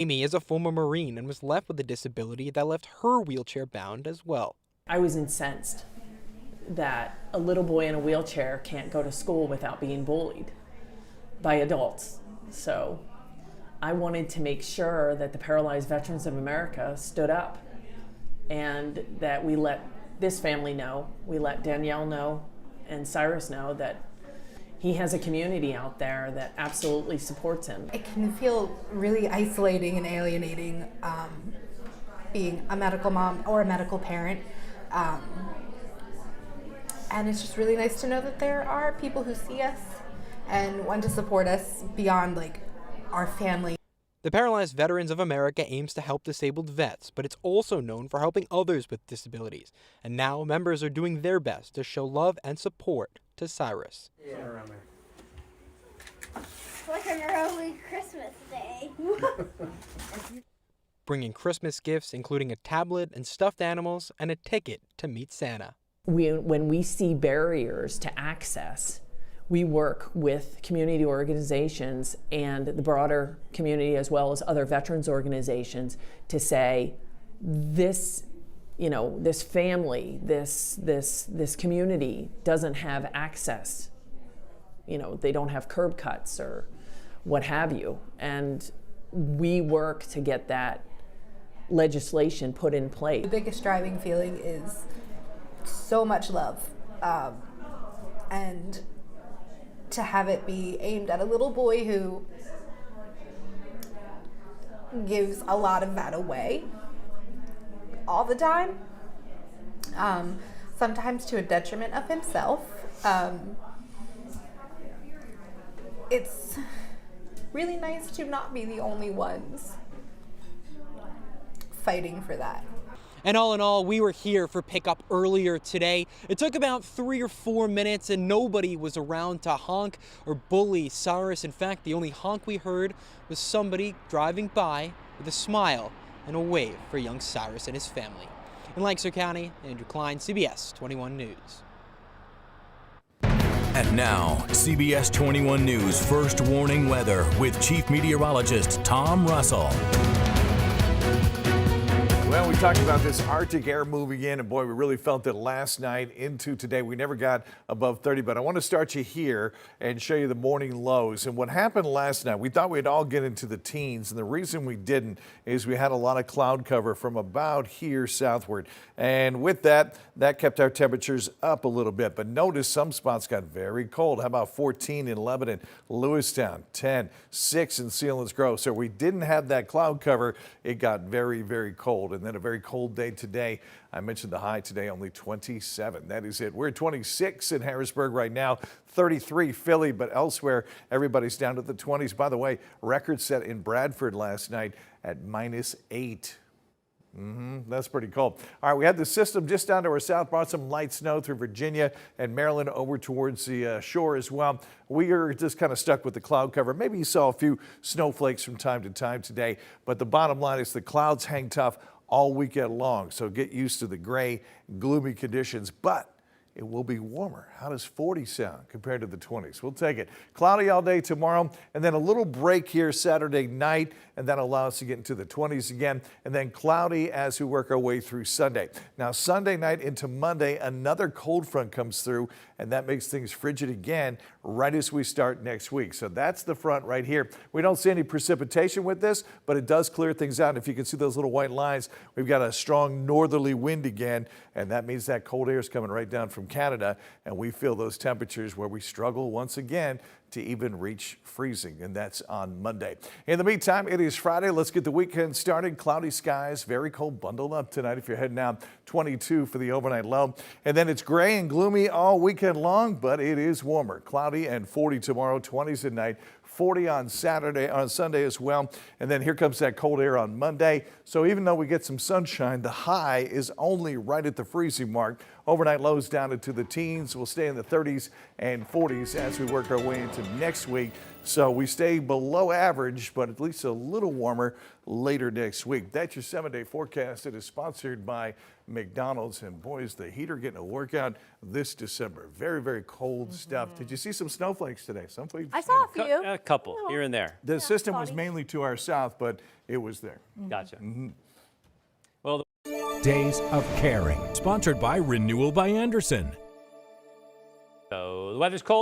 Amy is a former Marine and was left with a disability that left her wheelchair bound as well. I was incensed that a little boy in a wheelchair can't go to school without being bullied by adults. So I wanted to make sure that the Paralyzed Veterans of America stood up and that we let this family know, we let Danielle know and Sirus know that he has a community out there that absolutely supports him. It can feel really isolating and alienating being a medical mom or a medical parent. And it's just really nice to know that there are people who see us and want to support us beyond like our family. The Paralyzed Veterans of America aims to help disabled vets, but it's also known for helping others with disabilities. And now members are doing their best to show love and support to Sirus. Yeah. Like an early Christmas day. Bringing Christmas gifts, including a tablet and stuffed animals and a ticket to meet Santa. When we see barriers to access, we work with community organizations and the broader community as well as other veterans organizations to say this, this family, this community doesn't have access. They don't have curb cuts or what have you. And we work to get that legislation put in place. The biggest driving feeling is so much love, and to have it be aimed at a little boy who gives a lot of that away all the time, sometimes to a detriment of himself. It's really nice to not be the only ones fighting for that. And all in all, we were here for pickup earlier today. It took about 3 or 4 minutes and nobody was around to honk or bully Sirus. In fact, the only honk we heard was somebody driving by with a smile and a wave for young Sirus and his family. In Lancaster County, Andrew Klein, CBS 21 News. And now, CBS 21 News First Warning Weather with Chief Meteorologist Tom Russell. Well, we talked about this Arctic air moving in, and boy, we really felt it last night into today. We never got above 30, but I want to start you here and show you the morning lows. And what happened last night, we thought we'd all get into the teens, and the reason we didn't is we had a lot of cloud cover from about here southward. And with that, that kept our temperatures up a little bit. But notice some spots got very cold. How about 14 in Lebanon, Lewistown, 10, 6 in Sealands Grove. So we didn't have that cloud cover. It got very, very cold. And then a very cold day today. I mentioned the high today, only 27. That is it. We're at 26 in Harrisburg right now, 33 Philly, but elsewhere, everybody's down to the 20s. By the way, record set in Bradford last night at -8. That's pretty cold. All right, we had the system just down to our south, brought some light snow through Virginia and Maryland over towards the shore as well. We are just kind of stuck with the cloud cover. Maybe you saw a few snowflakes from time to time today, but the bottom line is the clouds hang tough all weekend long. So get used to the gray, gloomy conditions, but it will be warmer. How does 40 sound compared to the 20s? We'll take it. Cloudy all day tomorrow, and then a little break here Saturday night, and that'll allow us to get into the 20s again, and then cloudy as we work our way through Sunday. Now, Sunday night into Monday, another cold front comes through, and that makes things frigid again right as we start next week. So that's the front right here. We don't see any precipitation with this, but it does clear things out. If you can see those little white lines, we've got a strong northerly wind again, and that means that cold air is coming right down from Canada, and we feel those temperatures where we struggle once again to even reach freezing, and that's on Monday. In the meantime, it is Friday. Let's get the weekend started. Cloudy skies, very cold. Bundle up tonight if you're heading out. 22 for the overnight low. And then it's gray and gloomy all weekend long, but it is warmer. Cloudy and 40 tomorrow, 20s at night. 40 on Sunday as well. And then here comes that cold air on Monday. So even though we get some sunshine, the high is only right at the freezing mark Overnight lows down into the teens. We'll stay in the 30s and 40s as we work our way into next week. So we stay below average, but at least a little warmer later next week. That's your 7-day forecast. It is sponsored by McDonald's. And boys, the heater getting a workout this December. Very, very cold stuff. Did you see some snowflakes today? Some folks. I saw a few. A couple here and there. The system was mainly to our south, but it was there. Gotcha. Well, Days of Caring, sponsored by Renewal by Anderson. so the weather's cold.